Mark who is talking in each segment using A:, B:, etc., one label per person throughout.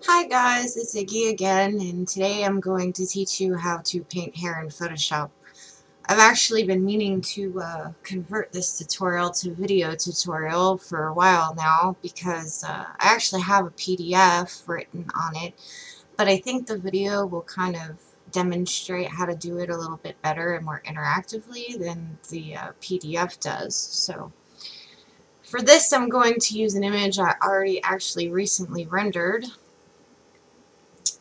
A: Hi guys, it's Iggy again, and today I'm going to teach you how to paint hair in Photoshop. I've actually been meaning to convert this tutorial to video tutorial for a while now because I actually have a PDF written on it, but I think the video will kind of demonstrate how to do it a little bit better and more interactively than the PDF does. So for this I'm going to use an image I already actually recently rendered.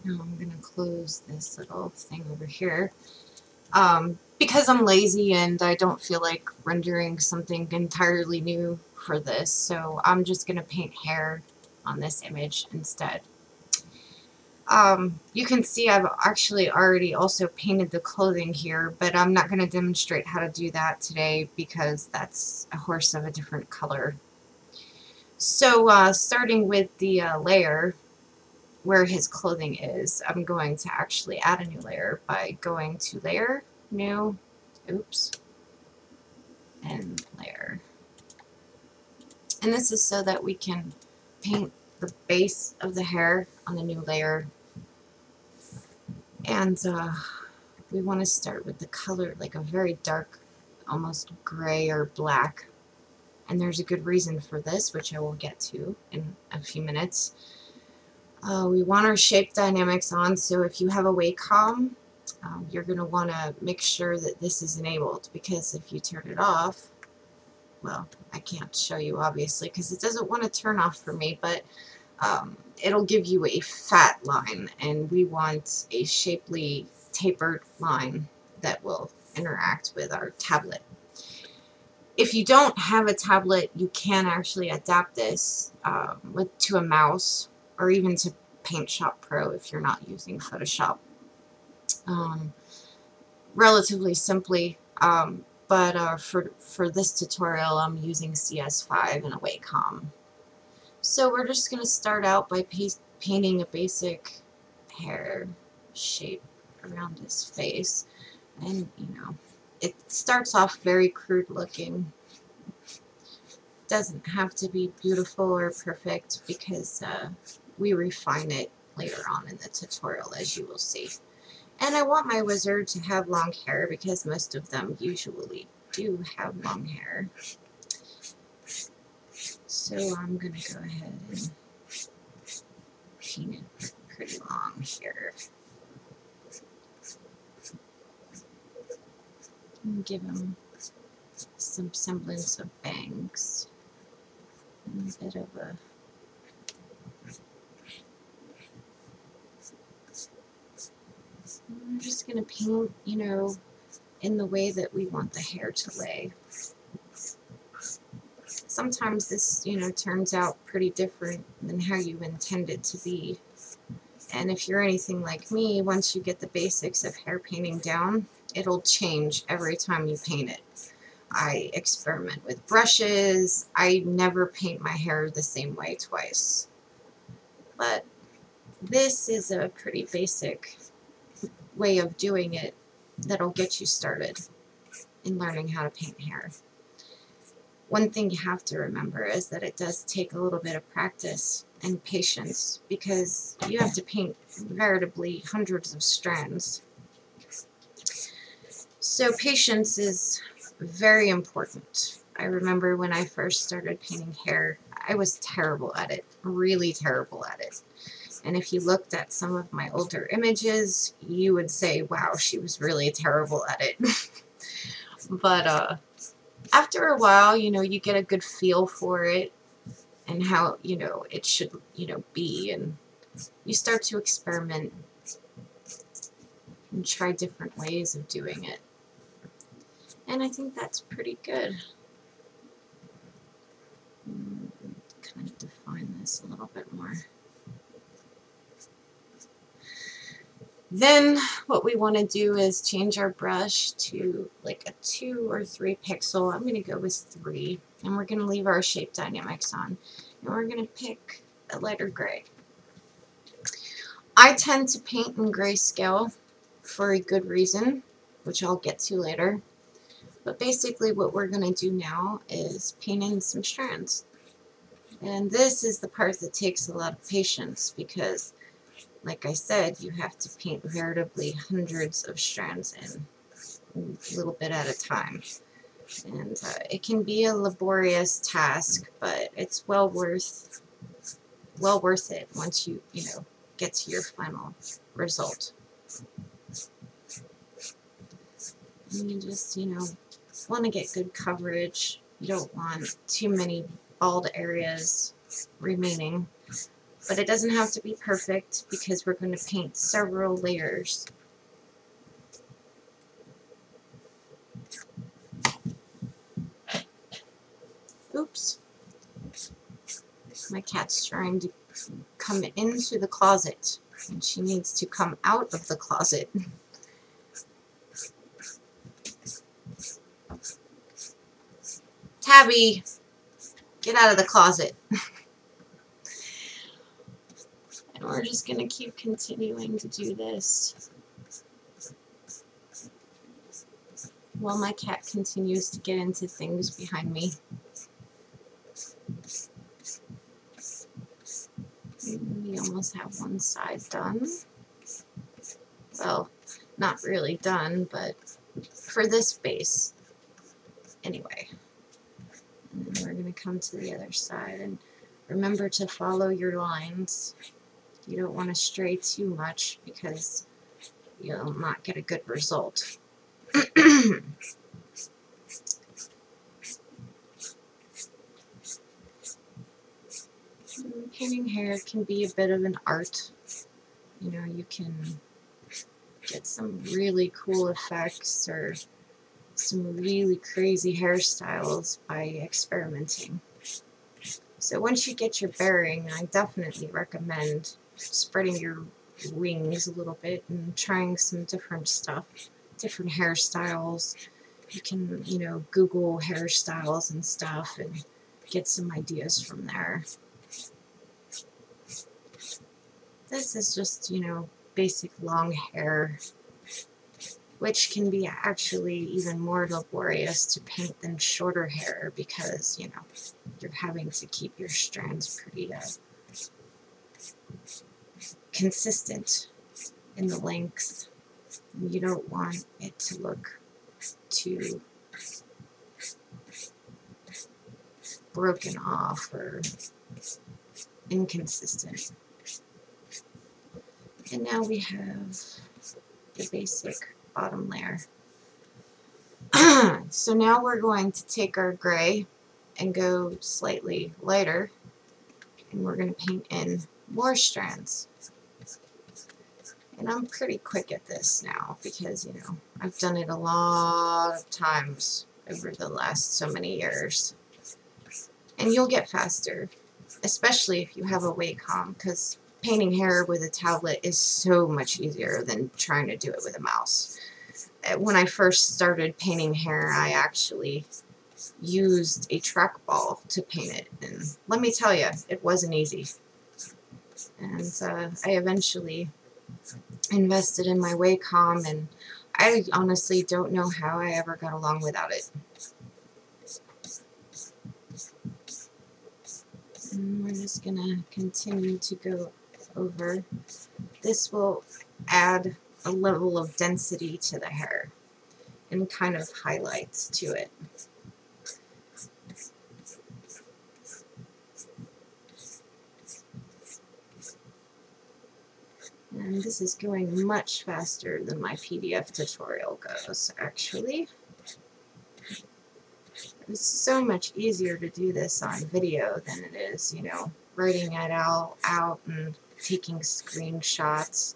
A: Now I'm going to close this little thing over here. Because I'm lazy and I don't feel like rendering something entirely new for this, so I'm just going to paint hair on this image instead. You can see I've actually already also painted the clothing here, but I'm not going to demonstrate how to do that today because that's a horse of a different color. So starting with the layer, where his clothing is, I'm going to actually add a new layer by going to Layer, New, oops, and Layer. And this is so that we can paint the base of the hair on the new layer. And we want to start with the color, like a very dark, almost gray or black. And there's a good reason for this, which I will get to in a few minutes. We want our shape dynamics on, so if you have a Wacom, you're going to want to make sure that this is enabled, because if you turn it off, well, I can't show you obviously because it doesn't want to turn off for me, but it'll give you a fat line, and we want a shapely tapered line that will interact with our tablet. If you don't have a tablet, you can actually adapt this to a mouse or even to Paint Shop Pro if you're not using Photoshop. Relatively simply, but for this tutorial I'm using CS5 and a Wacom. So we're just going to start out by painting a basic hair shape around his face, and it starts off very crude looking. Doesn't have to be beautiful or perfect because we refine it later on in the tutorial, as you will see. And I want my wizard to have long hair because most of them usually do have long hair. So I'm going to go ahead and paint it pretty long here. And give him some semblance of bangs. And a bit of a... I'm just going to paint, in the way that we want the hair to lay. Sometimes this, turns out pretty different than how you intend it to be. And if you're anything like me, once you get the basics of hair painting down, it'll change every time you paint it. I experiment with brushes. I never paint my hair the same way twice. But this is a pretty basic way of doing it that'll get you started in learning how to paint hair. One thing you have to remember is that it does take a little bit of practice and patience because you have to paint veritably hundreds of strands. So patience is very important. I remember when I first started painting hair, I was terrible at it, really terrible at it. And if you looked at some of my older images, you would say, wow, she was really terrible at it. But after a while, you get a good feel for it and how, it should, be. And you start to experiment and try different ways of doing it. And I think that's pretty good. Kind of define this a little bit more. Then what we want to do is change our brush to like a 2 or 3 pixel. I'm going to go with 3, and we're going to leave our shape dynamics on, and we're going to pick a lighter gray. I tend to paint in grayscale for a good reason, which I'll get to later. But basically what we're going to do now is paint in some strands. And this is the part that takes a lot of patience because, like I said, you have to paint veritably hundreds of strands in a little bit at a time. And it can be a laborious task, but it's well worth it once you get to your final result. And you just want to get good coverage. You don't want too many bald areas remaining, but it doesn't have to be perfect because we're going to paint several layers. Oops. My cat's trying to come into the closet, and she needs to come out of the closet. Tabby, get out of the closet. And we're just going to keep continuing to do this while my cat continues to get into things behind me. We almost have one side done. Well, not really done, but for this base. Anyway. And then we're going to come to the other side. And remember to follow your lines. You don't want to stray too much because you'll not get a good result. Painting hair can be a bit of an art. You can get some really cool effects or some really crazy hairstyles by experimenting. So once you get your bearing, I definitely recommend spreading your wings a little bit and trying some different stuff, different hairstyles. You can, Google hairstyles and stuff and get some ideas from there. This is just, basic long hair, which can be actually even more laborious to paint than shorter hair because, you're having to keep your strands pretty consistent in the length. You don't want it to look too broken off or inconsistent. And now we have the basic bottom layer. So now we're going to take our gray and go slightly lighter, and we're going to paint in more strands. And I'm pretty quick at this now because, I've done it a lot of times over the last so many years. And you'll get faster, especially if you have a Wacom, because painting hair with a tablet is so much easier than trying to do it with a mouse. When I first started painting hair, I actually used a trackball to paint it, and let me tell you, it wasn't easy. And I eventually invested in my Wacom, and I honestly don't know how I ever got along without it. And we're just gonna continue to go over. This will add a level of density to the hair and kind of highlights to it. And this is going much faster than my PDF tutorial goes, actually. It's so much easier to do this on video than it is, writing it out and taking screenshots.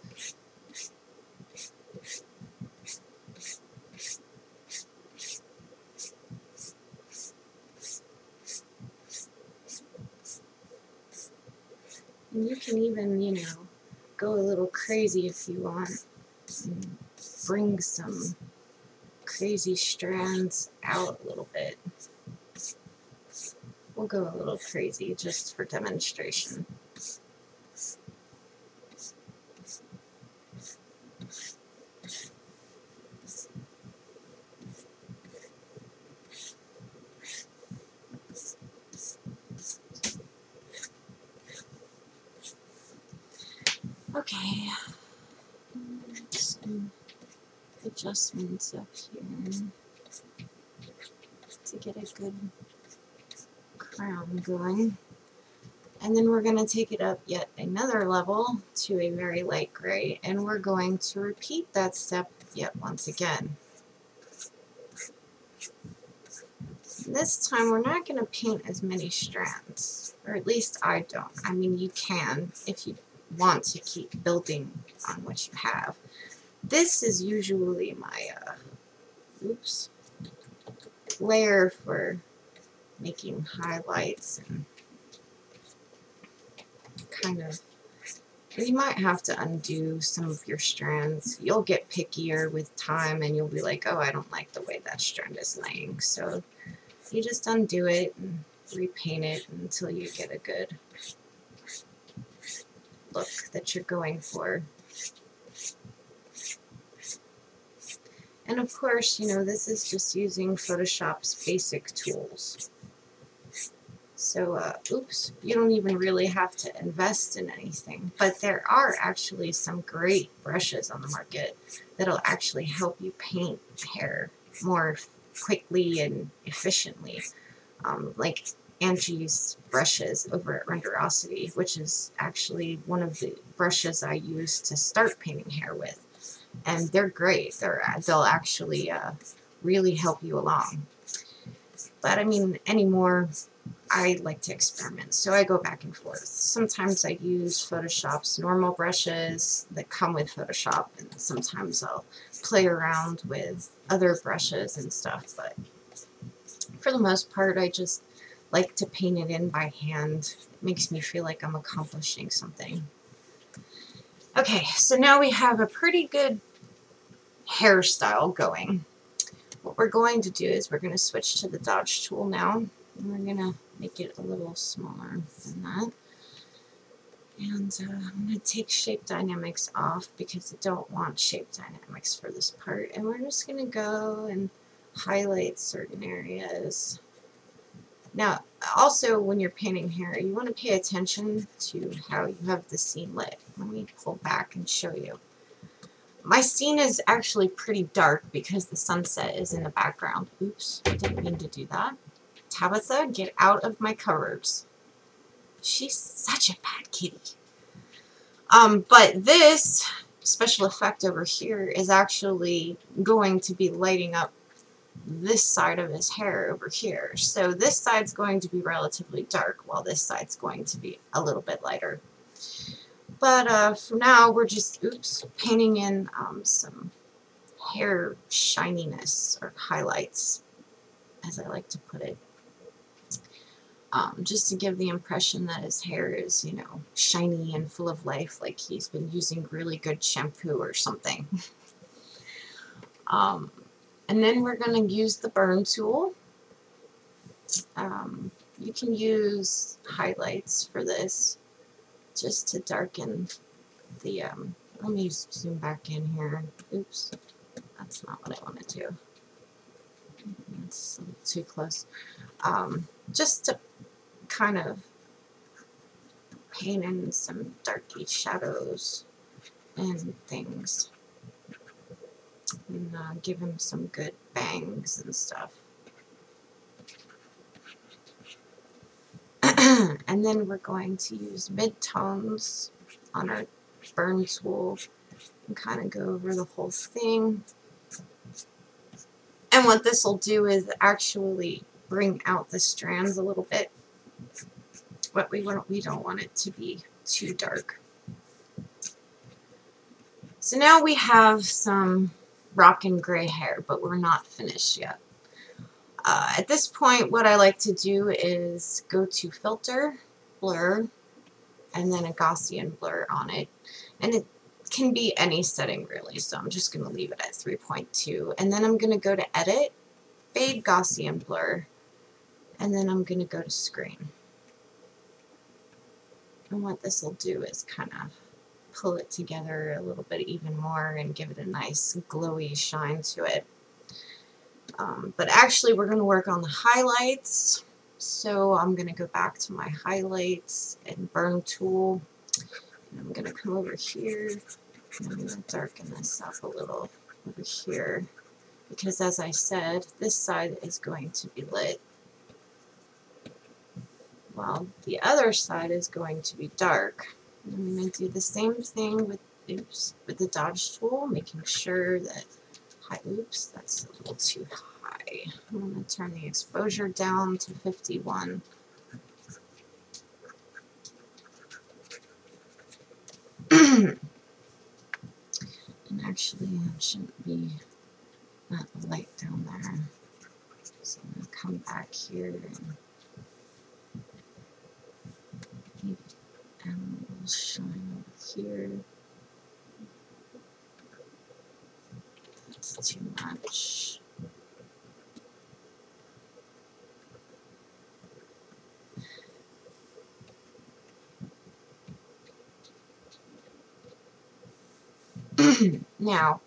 A: And you can even, go a little crazy if you want. And bring some crazy strands out a little bit. We'll go a little crazy just for demonstration. Okay, some adjustments up here to get a good crown going. And then we're going to take it up yet another level to a very light gray, and we're going to repeat that step yet once again. This time we're not going to paint as many strands, or at least I don't. I mean, you can if you want to keep building on what you have. This is usually my layer for making highlights and kind of, you might have to undo some of your strands. You'll get pickier with time and you'll be like, oh, I don't like the way that strand is laying. So you just undo it and repaint it until you get a good look that you're going for. And of course, you know, this is just using Photoshop's basic tools. So, you don't even really have to invest in anything. But there are actually some great brushes on the market that'll actually help you paint hair more quickly and efficiently. Like Angie's brushes over at Renderosity, which is actually one of the brushes I use to start painting hair with. And they're great. They'll actually really help you along. But I mean, anymore, I like to experiment, so I go back and forth. Sometimes I use Photoshop's normal brushes that come with Photoshop, and sometimes I'll play around with other brushes and stuff, but for the most part, I just like to paint it in by hand. It makes me feel like I'm accomplishing something. Okay, so now we have a pretty good hairstyle going. What we're going to do is we're going to switch to the dodge tool now, and we're going to make it a little smaller than that. And I'm going to take shape dynamics off because I don't want shape dynamics for this part. And we're just going to go and highlight certain areas. Now, also when you're painting hair, you want to pay attention to how you have the scene lit. Let me pull back and show you. My scene is actually pretty dark because the sunset is in the background. Oops, I didn't mean to do that. Tabitha, get out of my covers. She's such a bad kitty. But this special effect over here is actually going to be lighting up this side of his hair over here. So this side's going to be relatively dark while this side's going to be a little bit lighter. But for now, we're just, painting in some hair shininess or highlights, as I like to put it. Just to give the impression that his hair is, you know, shiny and full of life, like he's been using really good shampoo or something. And then we're going to use the burn tool. You can use highlights for this, just to darken the, let me zoom back in here. Oops, that's not what I want to do. It's a little too close. Just to kind of paint in some darky shadows and things, and give him some good bangs and stuff. And then we're going to use mid-tones on our burn tool and kind of go over the whole thing. And what this will do is actually bring out the strands a little bit, but we don't want it to be too dark. So now we have some rockin' gray hair, but we're not finished yet. At this point, what I like to do is go to Filter, Blur, and then a Gaussian blur on it. And it can be any setting really, so I'm just going to leave it at 3.2. And then I'm going to go to Edit, Fade Gaussian Blur, and then I'm going to go to Screen. And what this will do is kind of pull it together a little bit even more and give it a nice glowy shine to it. But actually we're going to work on the highlights, so I'm going to go back to my highlights and burn tool, I'm going to come over here, and I'm going to darken this up a little over here, because as I said, this side is going to be lit, while the other side is going to be dark. And I'm going to do the same thing with the dodge tool, making sure that, oops, that's a little too high. I'm going to turn the exposure down to 51. And actually, it shouldn't be that light down there. So I'm going to come back here and maybe add a little shine over here. That's too much. Now,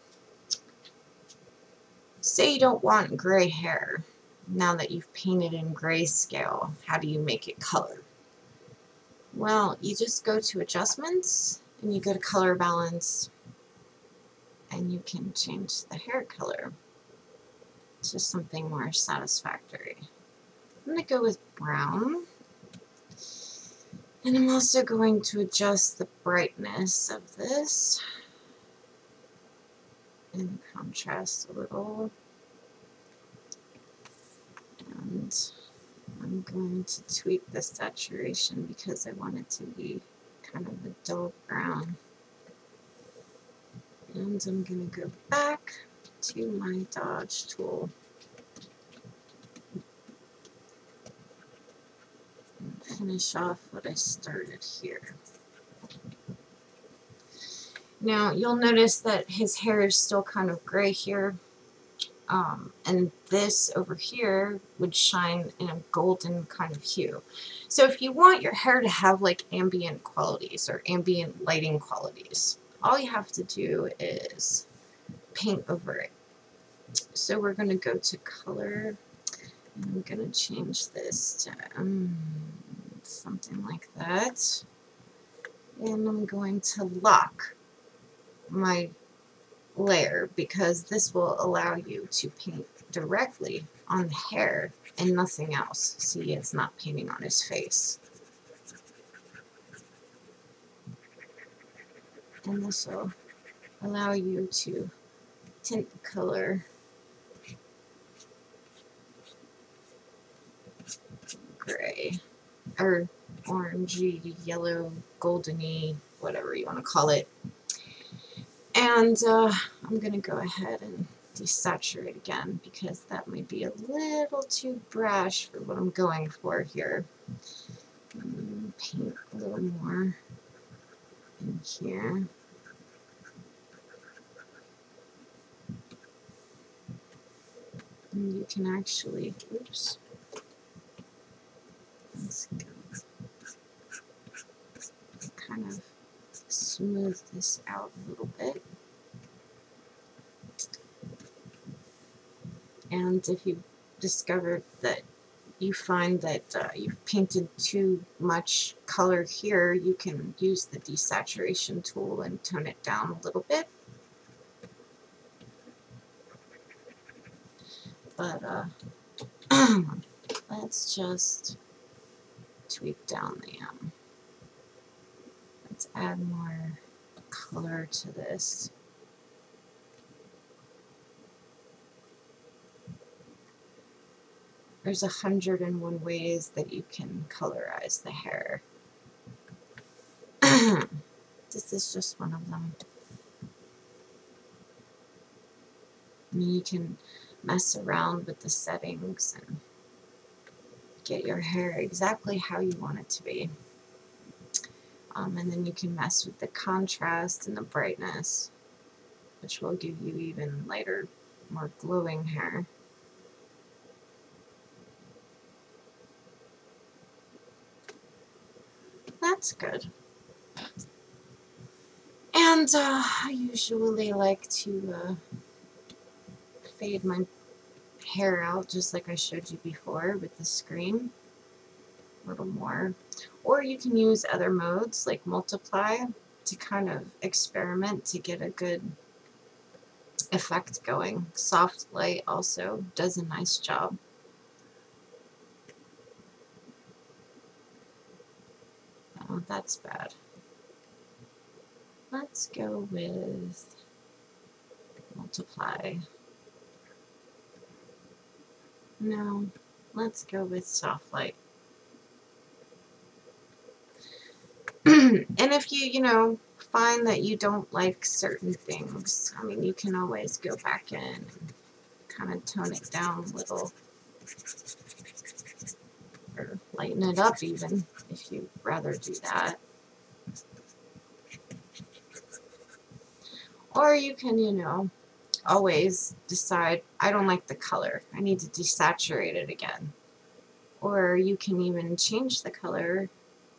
A: say you don't want gray hair. Now that you've painted in grayscale, how do you make it color? Well, you just go to adjustments and you go to color balance and you can change the hair color to something more satisfactory. I'm going to go with brown, and I'm also going to adjust the brightness of this and contrast a little, and I'm going to tweak the saturation because I want it to be kind of a dull brown. And I'm going to go back to my dodge tool and finish off what I started here. Now you'll notice that his hair is still kind of gray here, and this over here would shine in a golden kind of hue. So if you want your hair to have like ambient qualities or ambient lighting qualities, all you have to do is paint over it. So we're going to go to color, and I'm going to change this to something like that, and I'm going to lock my layer because this will allow you to paint directly on the hair and nothing else. See, it's not painting on his face. And this will allow you to tint the color gray or orangey, yellow, goldeny, whatever you want to call it. And I'm going to go ahead and desaturate again because that might be a little too brash for what I'm going for here. Paint a little more in here. And you can actually, oops, let's go, kind of smooth this out a little bit. And if you discovered that you find that you've painted too much color here, you can use the desaturation tool and tone it down a little bit. But let's just tweak down the let's add more color to this. There's 101 ways that you can colorize the hair. This is just one of them. I mean, you can mess around with the settings and get your hair exactly how you want it to be. And then you can mess with the contrast and the brightness, which will give you even lighter, more glowing hair. That's good. And I usually like to fade my hair out just like I showed you before with the screen, a little more. Or you can use other modes like multiply, to kind of experiment to get a good effect going. Soft light also does a nice job. Oh, that's bad. Let's go with multiply. No, let's go with soft light. And if you know, find that you don't like certain things, I mean, you can always go back in and kind of tone it down a little, or lighten it up even, if you'd rather do that. Or you can, you know, always decide, I don't like the color, I need to desaturate it again. Or you can even change the color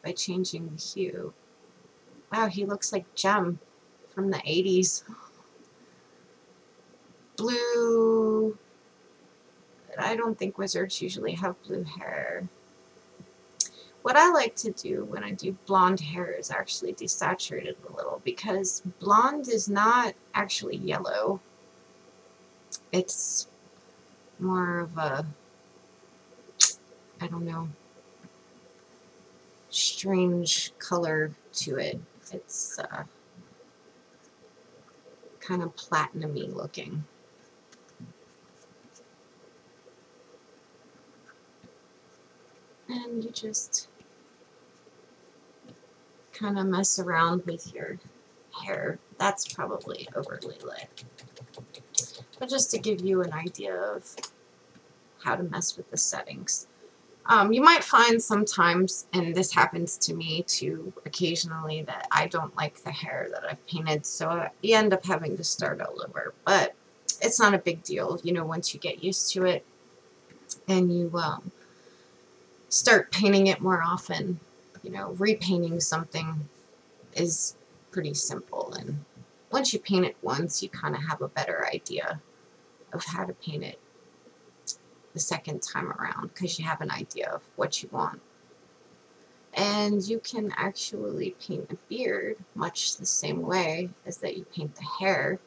A: by changing the hue. Wow, he looks like Jem from the 80s. Blue. I don't think wizards usually have blue hair. What I like to do when I do blonde hair is actually desaturate it a little, because blonde is not actually yellow. It's more of a, I don't know, strange color to it. It's kind of platinum-y looking. And you just kind of mess around with your hair. That's probably overly lit. But just to give you an idea of how to mess with the settings. You might find sometimes, and this happens to me too occasionally, that I don't like the hair that I've painted, so you end up having to start all over. But it's not a big deal, you know, once you get used to it and you start painting it more often. You know, repainting something is pretty simple, and once you paint it once, you kind of have a better idea of how to paint it the second time around, because you have an idea of what you want. And you can actually paint a beard much the same way as that you paint the hair.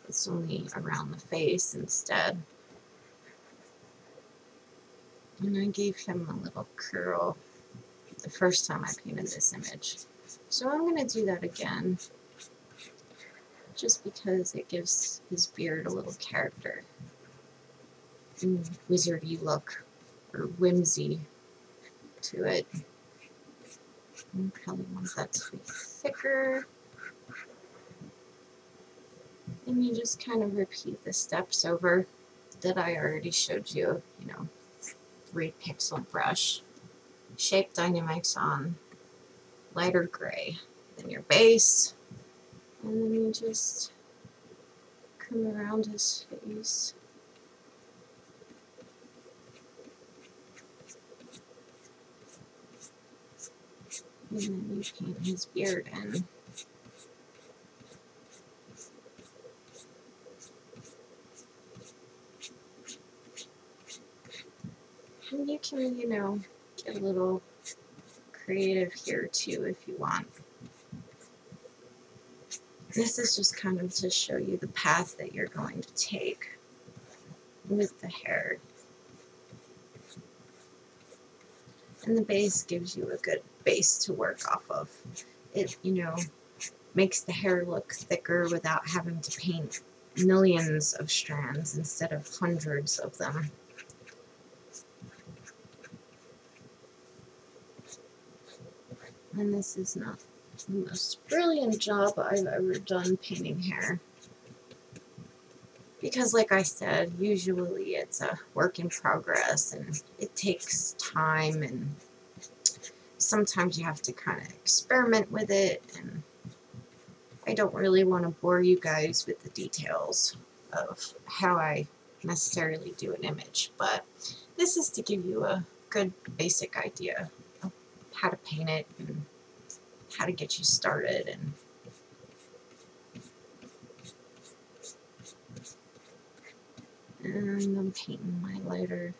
A: It's only around the face instead. And I gave him a little curl the first time I painted this image. So I'm going to do that again, just because it gives his beard a little character. And wizardy look, or whimsy to it. I probably want that to be thicker. And you just kind of repeat the steps over that I already showed you. You know, 3-pixel brush, shape dynamics on lighter gray, then your base, and then you just come around his face. And then you paint his beard in. And you can, you know, get a little creative here too if you want. This is just kind of to show you the path that you're going to take with the hair. And the base gives you a good base to work off of. It, you know, makes the hair look thicker without having to paint millions of strands instead of hundreds of them. And this is not the most brilliant job I've ever done painting hair, because like I said, usually it's a work in progress and it takes time, and sometimes you have to kind of experiment with it, and I don't really want to bore you guys with the details of how I necessarily do an image, but this is to give you a good basic idea of how to paint it and how to get you started. And I'm painting my lighter.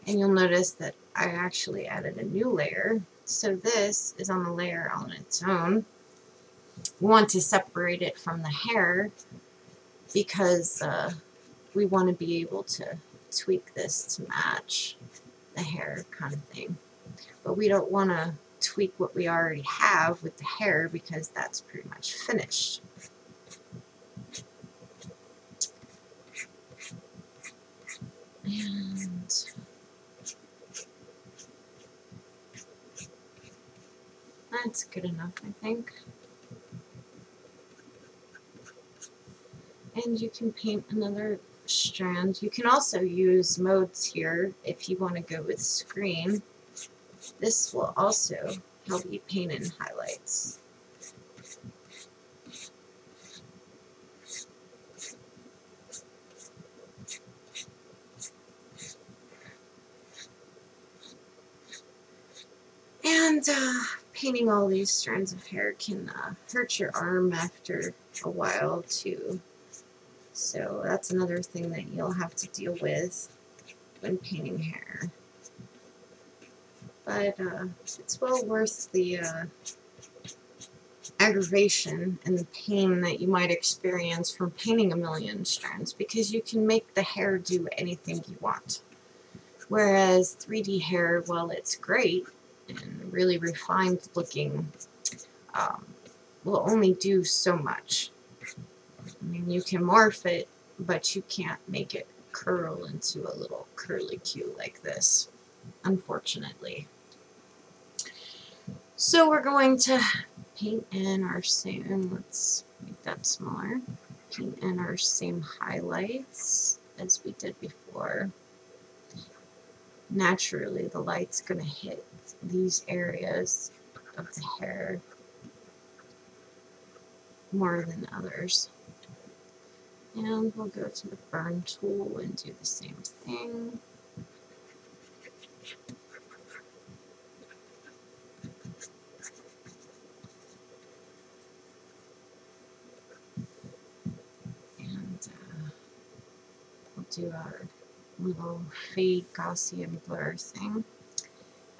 A: And you'll notice that I actually added a new layer So this is on the layer on its own. We want to separate it from the hair because we want to be able to tweak this to match the hair kind of thing. But we don't want to tweak what we already have with the hair because that's pretty much finished. And that's good enough, I think. And you can paint another strand. You can also use modes here if you want to go with screen. This will also help you paint in highlights. And painting all these strands of hair can hurt your arm after a while too. So that's another thing that you'll have to deal with when painting hair. But it's well worth the aggravation and the pain that you might experience from painting a million strands, because you can make the hair do anything you want. Whereas 3D hair, while it's great and really refined looking, will only do so much. I mean, you can morph it, but you can't make it curl into a little curly Q like this, unfortunately. So we're going to paint in our same, let's make that smaller, paint in our same highlights as we did before. Naturally, the light's going to hit these areas of the hair more than others. And we'll go to the burn tool and do the same thing. And we'll do our little fade Gaussian blur thing.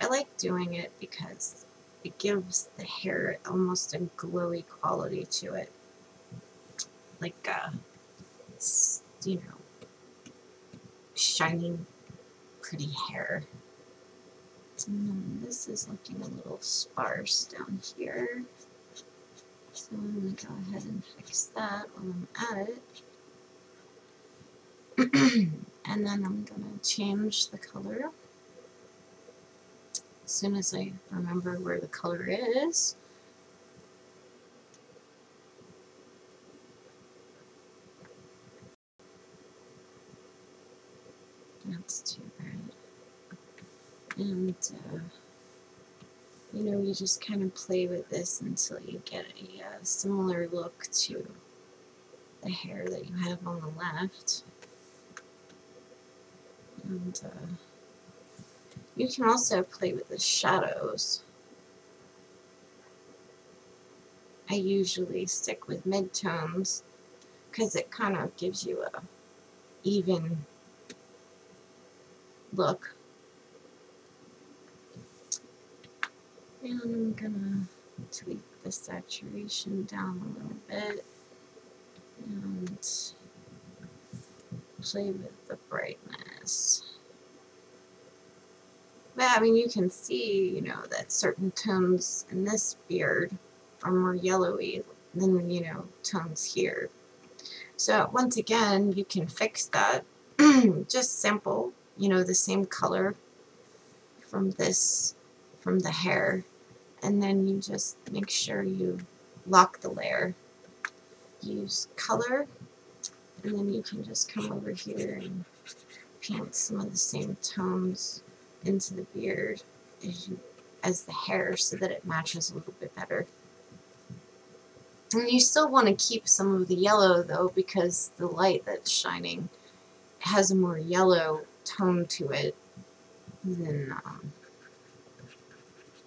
A: I like doing it because it gives the hair almost a glowy quality to it. Like, you know, shiny, pretty hair. And this is looking a little sparse down here. So I'm going to go ahead and fix that while I'm at it. And then I'm going to change the color as soon as I remember where the color is. That's too bad. And, you know, you just kind of play with this until you get a similar look to the hair that you have on the left. And you can also play with the shadows. I usually stick with midtones because it kind of gives you a even look. And I'm gonna tweak the saturation down a little bit and play with the brightness. But I mean, you can see, you know, that certain tones in this beard are more yellowy than, you know, tones here. So once again, you can fix that. Just sample, you know, the same color from the hair, and then you just make sure you lock the layer. Use color, and then you can just come over here and paint some of the same tones into the beard as the hair so that it matches a little bit better. And you still want to keep some of the yellow though, because the light that's shining has a more yellow tone to it than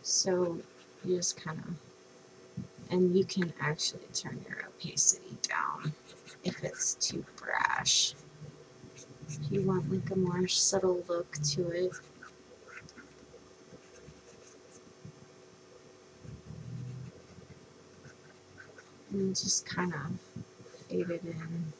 A: so you just kind of, and you can actually turn your opacity down if it's too brash. If you want like a more subtle look to it. And just kind of fade it in.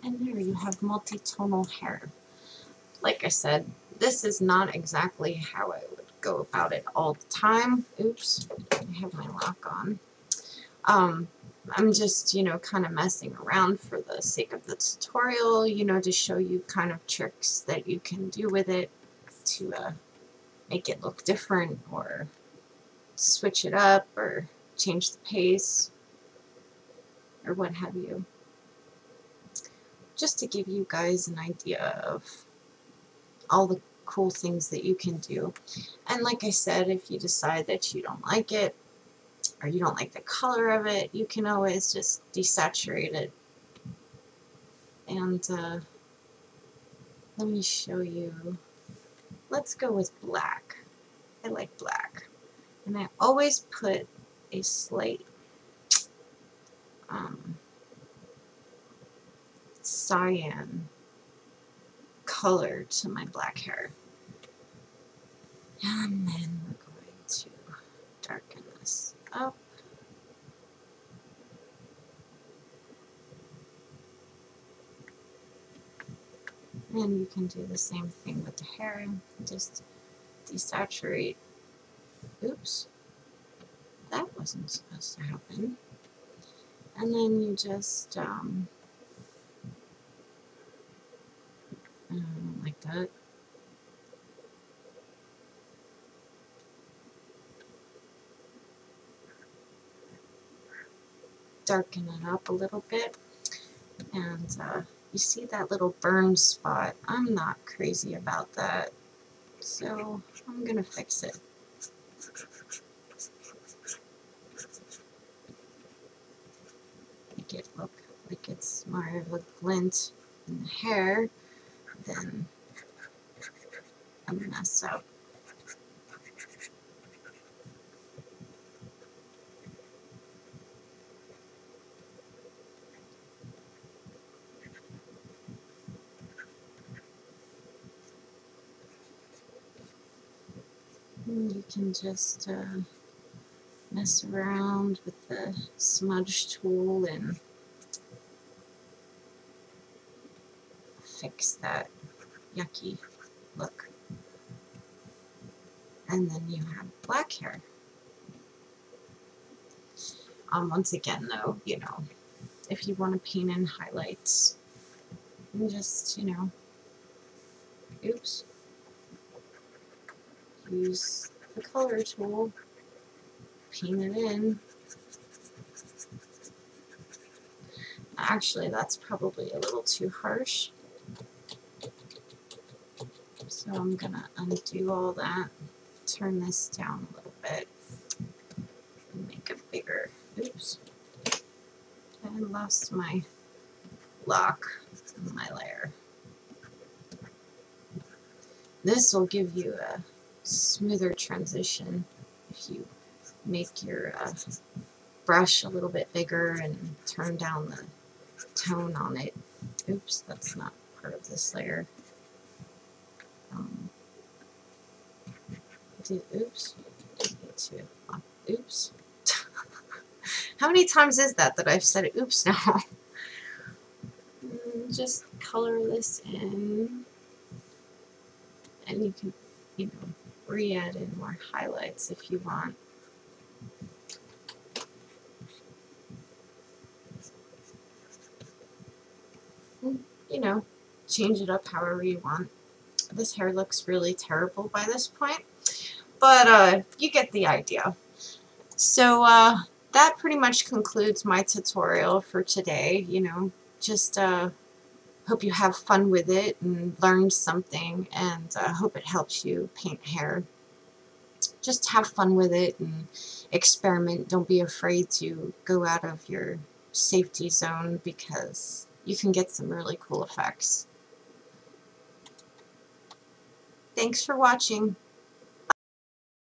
A: And there you have multi-tonal hair. Like I said, this is not exactly how I would go about it all the time. Oops, I have my lock on. I'm just, kind of messing around for the sake of the tutorial, to show you kind of tricks that you can do with it to make it look different, or switch it up, or change the pace, or what have you. Just to give you guys an idea of all the cool things that you can do. And like I said, if you decide that you don't like it, or you don't like the color of it, you can always just desaturate it. And let me show you. Let's go with black. I like black. And I always put a slight cyan color to my black hair. And then we're going to darken this up. And you can do the same thing with the hair. Just desaturate. Oops, that wasn't supposed to happen. And then you just, like that. Darken it up a little bit. And you see that little burn spot? I'm not crazy about that, so I'm gonna fix it. Make it look like it's more of a glint in the hair than a mess up. And you can just mess around with the smudge tool and fix that yucky look. And then you have black hair. Once again though, if you want to paint in highlights, and just, oops, use the color tool, paint it in. Actually, that's probably a little too harsh. So I'm gonna undo all that, turn this down a little bit, and make it bigger. Oops. I lost my lock on my layer. This will give you a smoother transition if you make your brush a little bit bigger and turn down the tone on it. Oops, that's not part of this layer. Oops, oops. How many times is that I've said oops now? Just color this in, and you can, re-add in more highlights if you want. Change it up however you want. This hair looks really terrible by this point, but you get the idea. So that pretty much concludes my tutorial for today. Just hope you have fun with it and learned something, and hope it helps you paint hair. Just have fun with it and experiment. Don't be afraid to go out of your safety zone, because you can get some really cool effects. Thanks for watching.